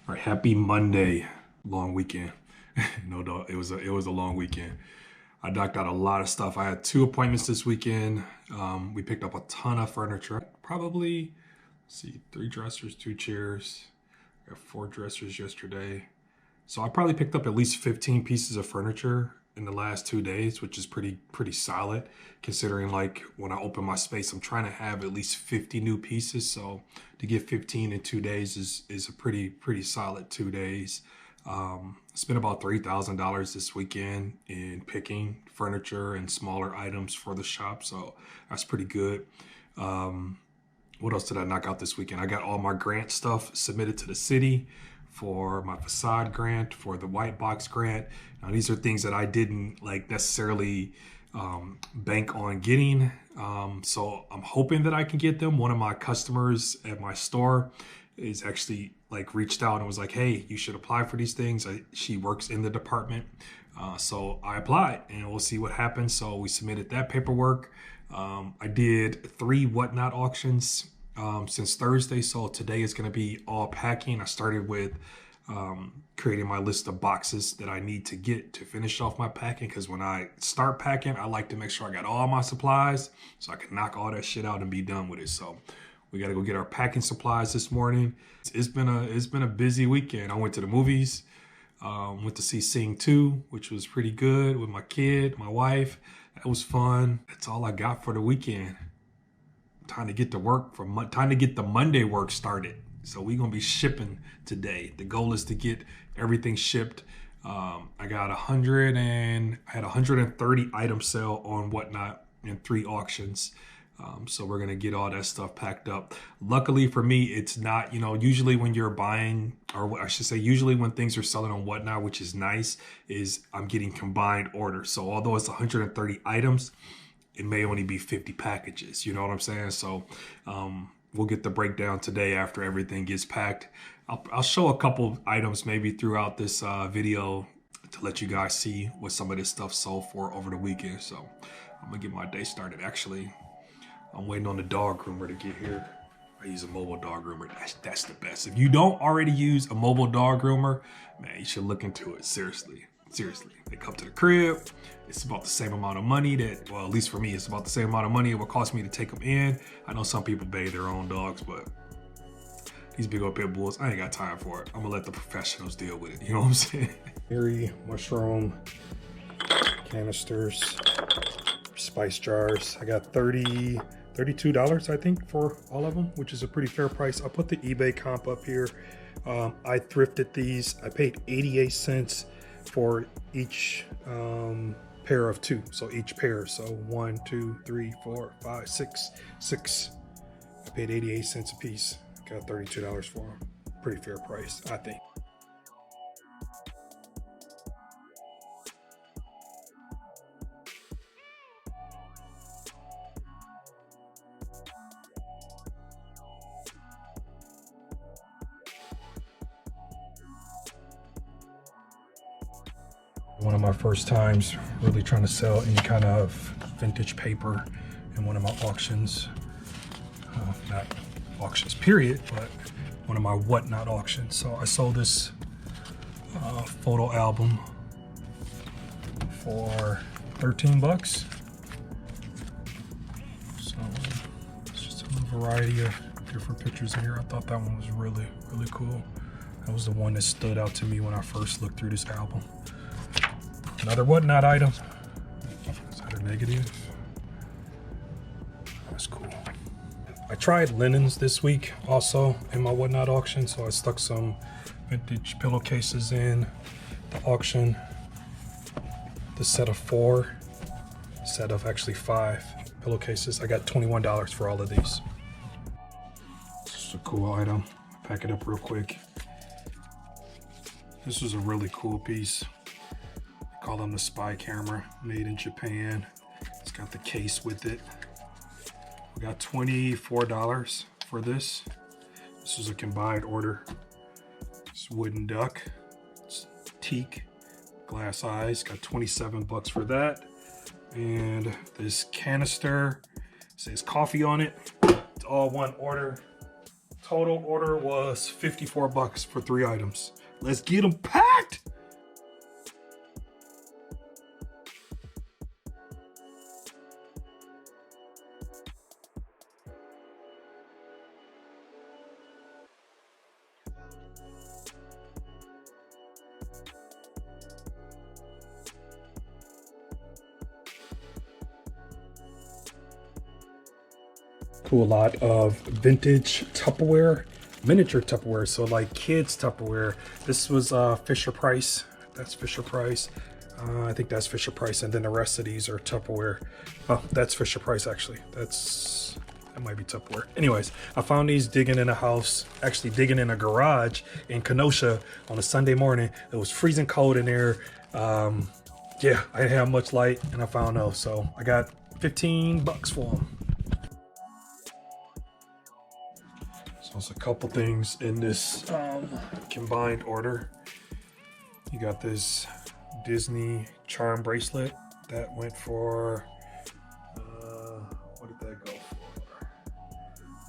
All right, happy Monday, long weekend. No, dog, it was a long weekend. I knocked out a lot of stuff. I had 2 appointments this weekend. We picked up a ton of furniture. Probably, let's see, 3 dressers, 2 chairs. I got 4 dressers yesterday. So I probably picked up at least 15 pieces of furniture in the last 2 days, which is pretty solid considering like when I open my space, I'm trying to have at least 50 new pieces. So to get 15 in 2 days is a pretty solid 2 days. Spent about $3,000 this weekend in picking furniture and smaller items for the shop. So that's pretty good. What else did I knock out this weekend? I got all my grant stuff submitted to the city for my facade grant, for the white box grant. Now, these are things that I didn't like necessarily bank on getting. So I'm hoping that I can get them. One of my customers at my store is actually like reached out and was like, hey, you should apply for these things. She works in the department. So I applied and we'll see what happens. So we submitted that paperwork. I did 3 whatnot auctions since Thursday. So today is going to be all packing. I started with creating my list of boxes that I need to get to finish off my packing. Because when I start packing, I like to make sure I got all my supplies so I can knock all that shit out and be done with it. So we got to go get our packing supplies this morning. It's been a busy weekend. I went to the movies. Went to see Sing 2, which was pretty good with my kid, my wife. That was fun. That's all I got for the weekend. Time to get to work time to get the Monday work started. So we're gonna be shipping today. The goal is to get everything shipped. I had 130 item sale on whatnot in 3 auctions. So we're gonna get all that stuff packed up. Luckily for me, it's not, usually when you're buying, or I should say, usually when things are selling on whatnot, which is nice, is I'm getting combined orders. So although it's 130 items, it may only be 50 packages. You know what I'm saying? So we'll get the breakdown today after everything gets packed. I'll show a couple items maybe throughout this video to let you guys see what some of this stuff sold for over the weekend. So I'm gonna get my day started. Actually, I'm waiting on the dog groomer to get here. I use a mobile dog groomer. That's the best. If you don't already use a mobile dog groomer, man, you should look into it. Seriously. They come to the crib. It's about the same amount of money well, at least for me, it's about the same amount of money it would cost me to take them in. I know some people bathe their own dogs, but these big old pit bulls, I ain't got time for it. I'm gonna let the professionals deal with it. You know what I'm saying? Berry, mushroom, canisters, spice jars. I got $32, I think, for all of them, which is a pretty fair price. I'll put the eBay comp up here. I thrifted these. I paid 88 cents for each pair of 2. So each pair. So 1, 2, 3, 4, 5, 6. I paid 88 cents a piece. Got $32 for them. Pretty fair price, I think. One of my first times really trying to sell any kind of vintage paper in one of my auctions. Not auctions period, but one of my whatnot auctions. So I sold this photo album for 13 bucks. So it's just a variety of different pictures in here. I thought that one was really cool. That was the one that stood out to me when I first looked through this album. Another whatnot item. Is that a negative? That's cool. I tried linens this week also in my whatnot auction. So I stuck some vintage pillowcases in the auction. The set of 4, set of actually 5 pillowcases. I got $21 for all of these. This is a cool item. Pack it up real quick. This was a really cool piece. Call them the spy camera, made in Japan. It's got the case with it. We got $24 for this. This is a combined order. It's wooden duck. It's teak, glass eyes. Got 27 bucks for that. And this canister says coffee on it. It's all one order. Total order was 54 bucks for 3 items. Let's get them packed. Cool, a lot of vintage Tupperware, miniature Tupperware, so like kids Tupperware. This was Fisher Price. That's Fisher Price. I think that's Fisher Price, and then the rest of these are Tupperware. Oh, that's Fisher Price actually. That might be Tupperware. Anyways, I found these digging in a house, actually digging in a garage in Kenosha on a Sunday morning. It was freezing cold in there. Yeah, I didn't have much light, and I found those, so I got 15 bucks for them. So it's a couple things in this combined order. You got this Disney charm bracelet that went for, what did that go for?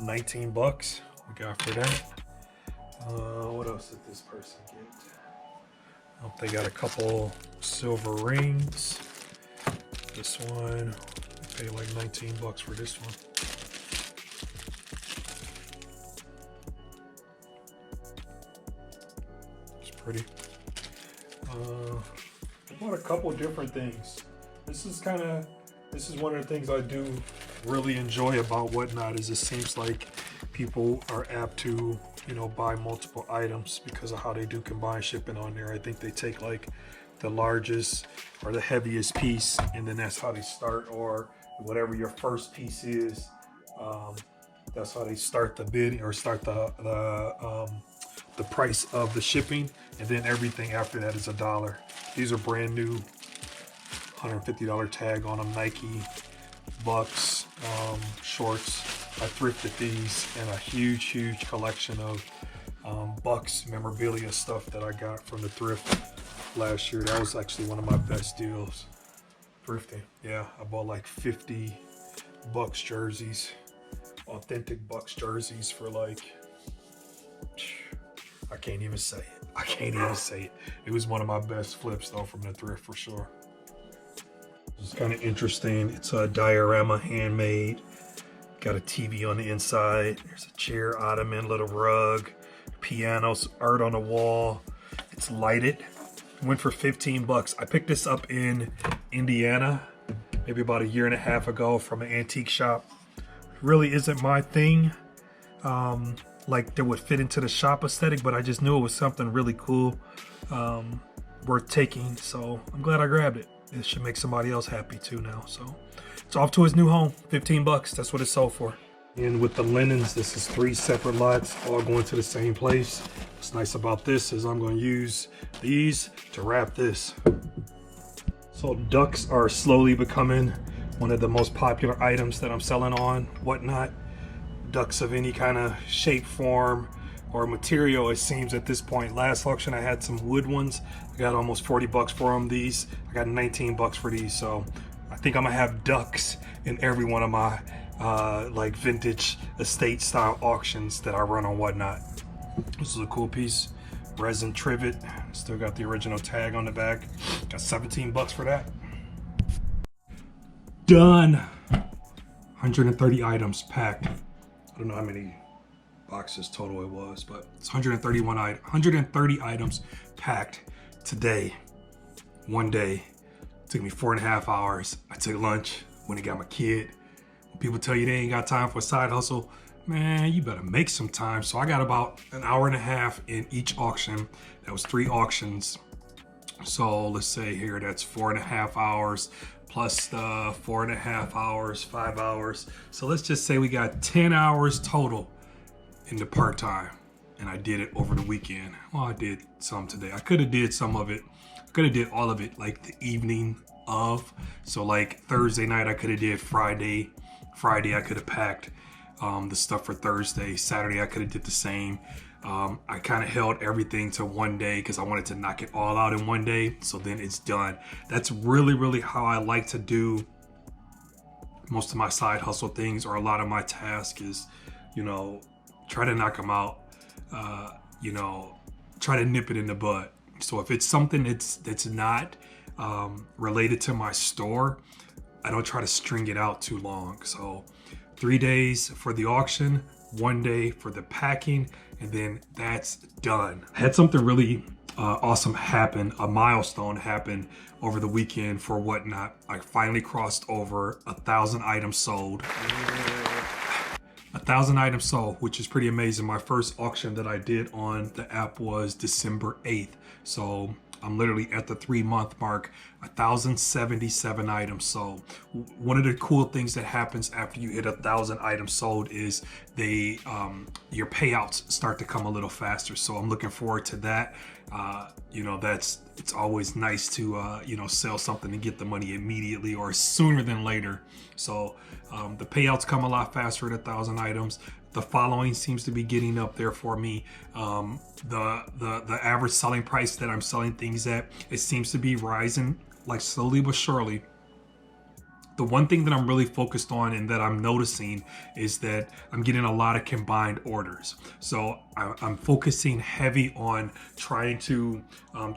19 bucks we got for that. What else did this person get? Oh, they got a couple silver rings. This one, I paid like 19 bucks for this one. Pretty. I bought a couple different things. This is one of the things I do really enjoy about Whatnot, is it seems like people are apt to, you know, buy multiple items because of how they do combined shipping on there. I think they take like the largest or the heaviest piece, and then that's how they start, or whatever your first piece is. That's how they start the bid, or start the price of the shipping, and then everything after that is $1. These are brand new, $150 tag on them, Nike, Bucks, shorts. I thrifted these, and a huge collection of Bucks memorabilia stuff that I got from the thrift last year. That was actually one of my best deals. Thrifting, yeah, I bought like 50 Bucks jerseys, authentic Bucks jerseys for like, I can't even say it. I can't even say it. It was one of my best flips though from the thrift for sure. It's kind of interesting. It's a diorama, handmade. Got a TV on the inside. There's a chair, ottoman, little rug, pianos, art on the wall. It's lighted. It went for 15 bucks. I picked this up in Indiana, maybe about a year and a half ago, from an antique shop. Really isn't my thing. Like that would fit into the shop aesthetic, but I just knew it was something really cool, worth taking. So I'm glad I grabbed it. It should make somebody else happy too now. So it's off to his new home. 15 bucks. That's what it sold for. And with the linens, this is 3 separate lots, all going to the same place. What's nice about this is I'm going to use these to wrap this. So ducks are slowly becoming one of the most popular items that I'm selling on Whatnot. Ducks of any kind of shape, form, or material, it seems at this point. Last auction I had some wood ones. I got almost 40 bucks for them. These, I got 19 bucks for these. So I think I'm gonna have ducks in every one of my like vintage estate style auctions that I run on Whatnot. This is a cool piece. Resin trivet. Still got the original tag on the back. Got 17 bucks for that. Done. 130 items packed. I don't know how many boxes total it was, but it's 130 items packed today. One day. It took me 4.5 hours. I took lunch, went and got my kid. When people tell you they ain't got time for a side hustle, man, you better make some time. So I got about an hour and a half in each auction. That was 3 auctions. So let's say here, that's 4.5 hours. Plus the 4.5 hours, 5 hours. So let's just say we got 10 hours total in the part-time. And I did it over the weekend. Well, I did some today. I could have did some of it. I could have did all of it like the evening of. So like Thursday night, I could have did Friday. Friday, I could have packed the stuff for Thursday. Saturday, I could have did the same. I kind of held everything to one day because I wanted to knock it all out in one day. So then it's done. That's really how I like to do most of my side hustle things, or a lot of my task is, you know, try to knock them out. You know, try to nip it in the bud. So if it's something that's not related to my store, I don't try to string it out too long. So 3 days for the auction, 1 day for the packing, and then that's done. I had something really awesome happen, a milestone happen over the weekend for Whatnot. I finally crossed over 1,000 items sold. 1,000 items sold, which is pretty amazing. My first auction that I did on the app was December 8th. So I'm literally at the 3-month mark, 1,077 items sold. One of the cool things that happens after you hit 1,000 items sold is your payouts start to come a little faster. So I'm looking forward to that. You know, it's always nice to, you know, sell something and get the money immediately or sooner than later. So the payouts come a lot faster at 1,000 items. The following seems to be getting up there for me. The average selling price that I'm selling things at, it seems to be rising like slowly but surely. The one thing that I'm really focused on and that I'm noticing is that I'm getting a lot of combined orders. So I'm focusing heavy on trying to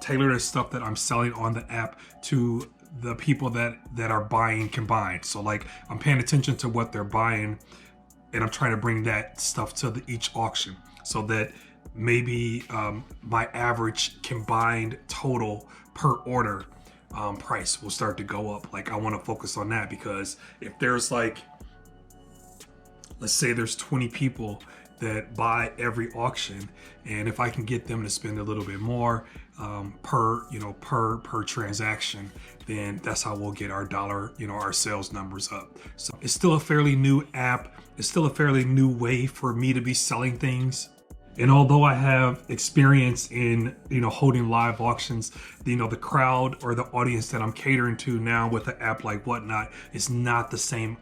tailor the stuff that I'm selling on the app to the people that are buying combined. So like I'm paying attention to what they're buying, and I'm trying to bring that stuff to each auction so that maybe my average combined total per order price will start to go up. Like I want to focus on that, because if there's like, let's say there's 20 people that buy every auction, and if I can get them to spend a little bit more per transaction, then that's how we'll get our dollar, our sales numbers up. So it's still a fairly new app. It's still a fairly new way for me to be selling things. And although I have experience in, holding live auctions, the crowd or the audience that I'm catering to now with an app like Whatnot is not the same,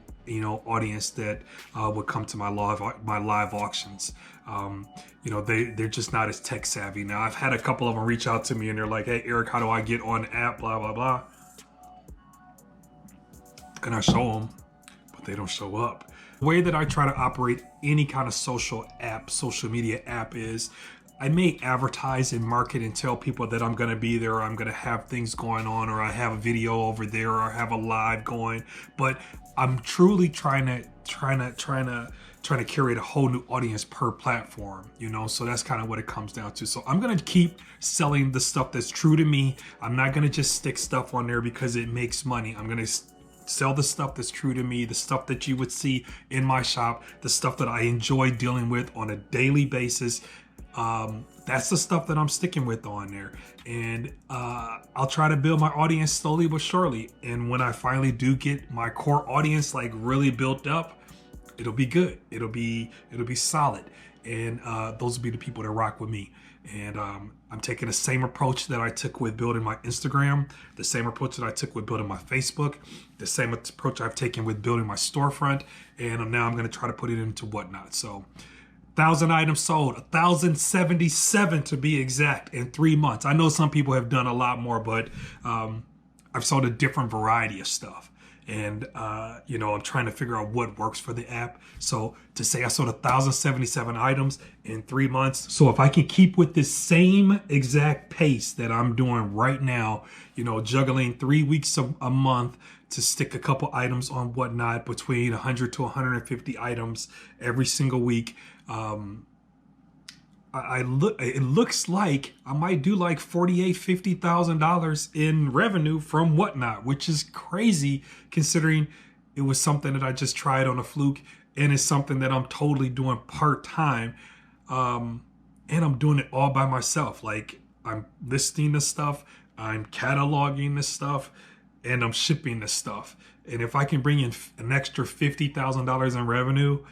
audience that would come to my live auctions. They're just not as tech savvy. Now, I've had a couple of them reach out to me and they're like, "Hey, Eric, how do I get on the app? Blah, blah, blah." And I show them, but they don't show up. The way that I try to operate any kind of social media app is I may advertise and market and tell people that I'm going to be there, or I'm going to have things going on, or I have a video over there, or I have a live going. But I'm truly trying to curate a whole new audience per platform, so that's kind of what it comes down to. So I'm going to keep selling the stuff that's true to me. I'm not going to just stick stuff on there because it makes money. I'm going to sell the stuff that's true to me, the stuff that you would see in my shop, the stuff that I enjoy dealing with on a daily basis. That's the stuff that I'm sticking with on there. And I'll try to build my audience slowly but surely. And when I finally do get my core audience like really built up, it'll be good. It'll be solid. And those will be the people that rock with me. And I'm taking the same approach that I took with building my Instagram, the same approach that I took with building my Facebook, the same approach I've taken with building my storefront. And now I'm going to try to put it into Whatnot. So 1,000 items sold, 1,077 to be exact, in 3 months. I know some people have done a lot more, but I've sold a different variety of stuff. And, I'm trying to figure out what works for the app. So to say I sold 1,077 items in 3 months. So if I can keep with this same exact pace that I'm doing right now, juggling 3 weeks a month to stick a couple items on Whatnot, between 100 to 150 items every single week. It looks like I might do like $48,000-$50,000 in revenue from Whatnot, which is crazy considering it was something that I just tried on a fluke, and it's something that I'm totally doing part-time. And I'm doing it all by myself. Like, I'm listing this stuff, I'm cataloging this stuff, and I'm shipping this stuff. And if I can bring in an extra $50,000 in revenue,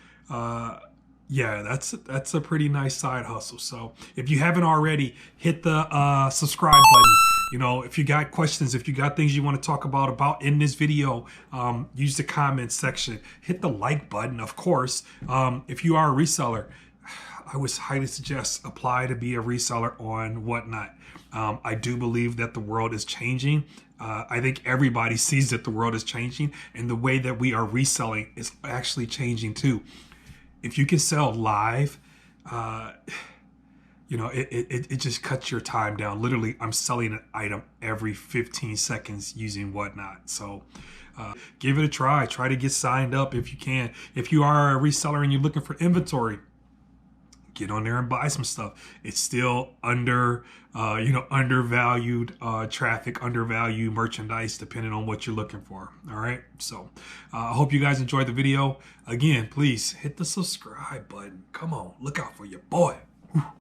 yeah, that's a pretty nice side hustle. So if you haven't already, hit the subscribe button. If you got questions, if you got things you want to talk about in this video, use the comment section. Hit the like button, of course. If you are a reseller, I would highly suggest apply to be a reseller on Whatnot. I do believe that the world is changing. I think everybody sees that the world is changing, and the way that we are reselling is actually changing too. If you can sell live, uh, it just cuts your time down. Literally, I'm selling an item every 15 seconds using Whatnot. So give it a try. Try to get signed up if you can. If you are a reseller and you're looking for inventory, get on there and buy some stuff. It's still undervalued traffic, undervalued merchandise, depending on what you're looking for. All right. So I hope you guys enjoyed the video. Again, please hit the subscribe button. Come on, look out for your boy.